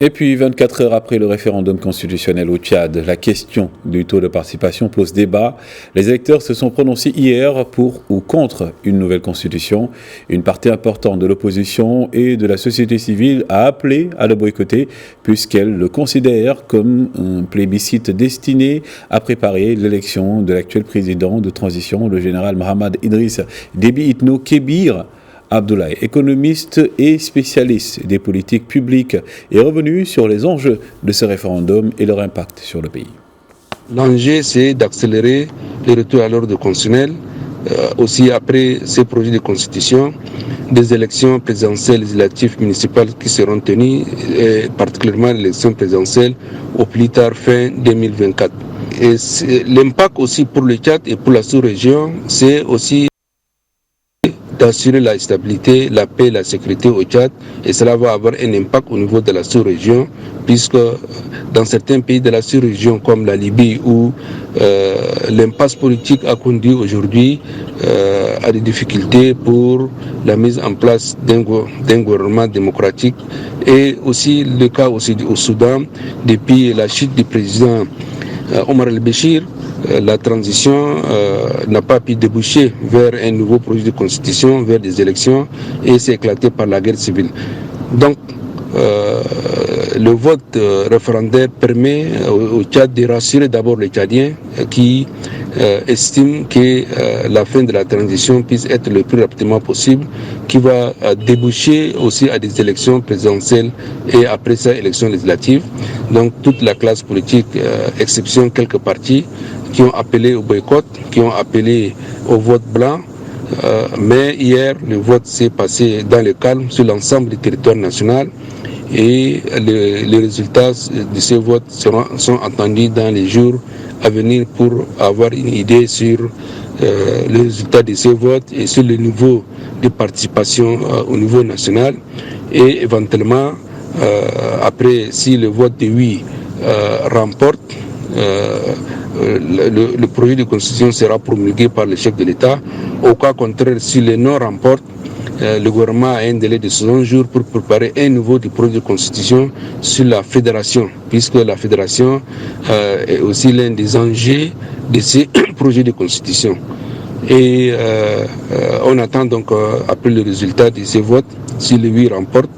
Et puis, 24 heures après le référendum constitutionnel au Tchad, la question du taux de participation pose débat. Les électeurs se sont prononcés hier pour ou contre une nouvelle constitution. Une partie importante de l'opposition et de la société civile a appelé à le boycotter puisqu'elle le considère comme un plébiscite destiné à préparer l'élection de l'actuel président de transition, le général Mohamed Idriss Déby Itno Kébir Abdoulaye, économiste et spécialiste des politiques publiques, est revenu sur les enjeux de ce référendum et leur impact sur le pays. L'enjeu, c'est d'accélérer le retour à l'ordre constitutionnel, aussi après ces projets de constitution, des élections présidentielles, législatives, municipales qui seront tenues, et particulièrement l'élection présidentielle au plus tard fin 2024. Et l'impact aussi pour le Tchad et pour la sous-région, c'est aussi d'assurer la stabilité, la paix, la sécurité au Tchad, et cela va avoir un impact au niveau de la sous-région, puisque dans certains pays de la sous-région comme la Libye où l'impasse politique a conduit aujourd'hui à des difficultés pour la mise en place d'un gouvernement démocratique, et aussi le cas aussi au Soudan depuis la chute du président Omar el-Béchir. La transition n'a pas pu déboucher vers un nouveau projet de constitution, vers des élections, et s'est éclaté par la guerre civile. Donc, le vote référendaire permet au Tchad de rassurer d'abord les Tchadiens qui estiment que la fin de la transition puisse être le plus rapidement possible, qui va déboucher aussi à des élections présidentielles et après ça, élections législatives. Donc toute la classe politique, exception quelques partis, qui ont appelé au boycott, qui ont appelé au vote blanc. Mais hier, le vote s'est passé dans le calme sur l'ensemble du territoire national, et les résultats de ce vote sont attendus dans les jours à venir pour avoir une idée sur le résultat de ce vote et sur le niveau de participation au niveau national. Et éventuellement, après, si le vote de oui remporte, le projet de constitution sera promulgué par le chef de l'État. Au cas contraire, si le non remporte, le gouvernement a un délai de 60 jours pour préparer un nouveau projet de constitution sur la fédération, puisque la fédération est aussi l'un des enjeux de ces projets de constitution. Et on attend donc, après le résultat de ces votes, si le oui remporte,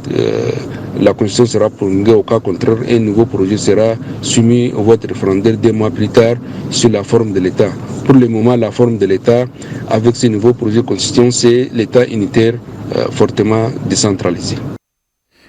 la constitution sera promulguée. Au cas contraire, un nouveau projet sera soumis au vote référendaire 2 mois plus tard sur la forme de l'État. Pour le moment, la forme de l'État, avec ce nouveau projet de constitution, c'est l'État unitaire fortement décentralisé.